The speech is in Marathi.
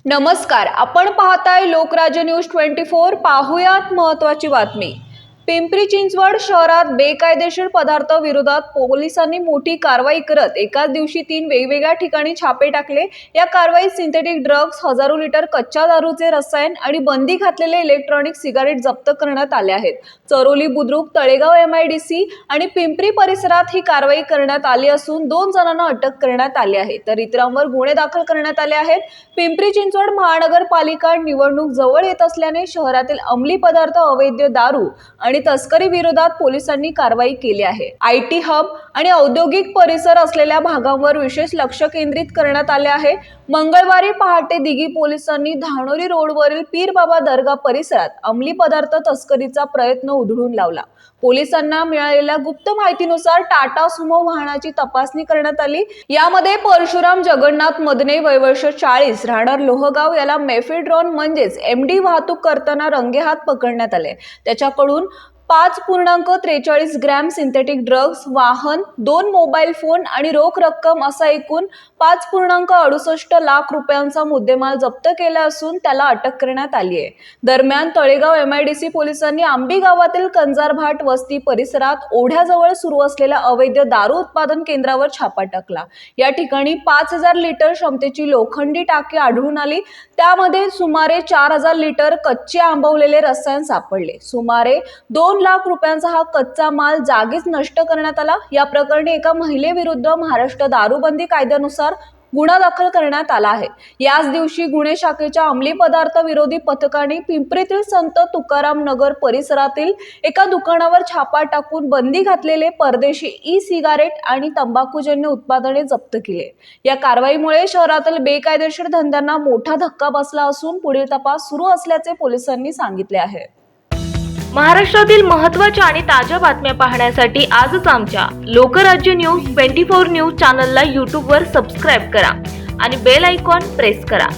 नमस्कार, आपण पाहताय लोकराज्य न्यूज 24। पाहुयात महत्त्वाची बातमी। पिंपरी चिंचवड शहरात बेकायदेशीर पदार्थ विरोधात पोलिसांनी मोठी कारवाई करत एकाच दिवशी 3 वेगवेगळ्या ठिकाणी छापे टाकले। या कारवाईत सिंथेटिक ड्रग्ज, हजारो लिटर कच्च्या दारूचे रसायन आणि बंदी घातलेले इलेक्ट्रॉनिक सिगारेट जप्त करण्यात आले आहेत। चरोली, बुद्रुक, तळेगाव MIDC आणि पिंपरी परिसरात ही कारवाई करण्यात आली असून 2 जणांना अटक करण्यात आली आहे, तर इतरांवर गुन्हे दाखल करण्यात आले आहेत। पिंपरी चिंचवड महानगरपालिका निवडणूक जवळ येत असल्याने शहरातील अंमली पदार्थ, अवैध दारू आणि तस्करी विरोधात पोलिसांनी कारवाई केली आहे। IT हब आणि औद्योगिक परिसर असलेल्या भागांवर विशेष लक्ष केंद्रित करण्यात आले आहे। मंगळवारी पहाटे दिघी पोलिसांनी धानोरी रोडवरील पीर बाबा दर्गा परिसरात अंमली पदार्थ तस्करीचा प्रयत्न उधळून लावला। पोलिसांना मिळालेल्या गुप्त माहितीनुसार टाटा सुमो वाहनाची तपासणी करण्यात आली। यामध्ये परशुराम जगन्नाथ मदने, वय वर्ष 40, राहणार लोहगाव, याला मेफेड्रॉन म्हणजेच MD वाहतूक करताना रंगेहात पकडण्यात आले। त्याच्याकडून 5.43 ग्रॅम सिंथेटिक ड्रग्ज, वाहन, 2 मोबाईल फोन आणि रोख रक्कम असा एकूण 5.68 लाख रुपयांचा मुद्देमाल जप्त केला असून त्याला अटक करण्यात आली आहे। दरम्यान तळेगाव MIDC पोलिसांनी आंबी गावातील कंजारभाट वस्ती परिसरात ओढ्याजवळ सुरू असलेल्या अवैध दारू उत्पादन केंद्रावर छापा टाकला। या ठिकाणी 5000 लिटर क्षमतेची लोखंडी टाकी आढळून आली। त्यामध्ये सुमारे 4000 लिटर कच्चे आंबवलेले रसायन सापडले। सुमारे 2 लाख रुपयांचा हा कच्चा माल जागीच नष्ट करण्यात आला। या प्रकरणी एका महिलेविरुद्ध महाराष्ट्र दारूबंदी कायद्यानुसार गुन्हा दाखल करण्यात आला आहे। याच दिवशी गुन्हे शाखेच्या अंमली पदार्थ विरोधी पथकाने पिंपरीतील संत तुकाराम नगर परिसरातील एका दुकानावर छापा टाकून बंदी घातलेले परदेशी सिगारेट आणि तंबाखूजन्य उत्पादने जप्त केले। या कारवाईमुळे शहरातील बेकायदेशीर धंद्यांना मोठा धक्का बसला असून पुढील तपास सुरू असल्याचे पोलिसांनी सांगितले आहे। महाराष्ट्रातील महत्त्वाच्या आणि ताज्या बातम्या पाहण्यासाठी आजच आमच्या लोकराज्य न्यूज 24 न्यूज चॅनलला YouTube वर सबस्क्राईब करा आणि बेल आयकॉन प्रेस करा।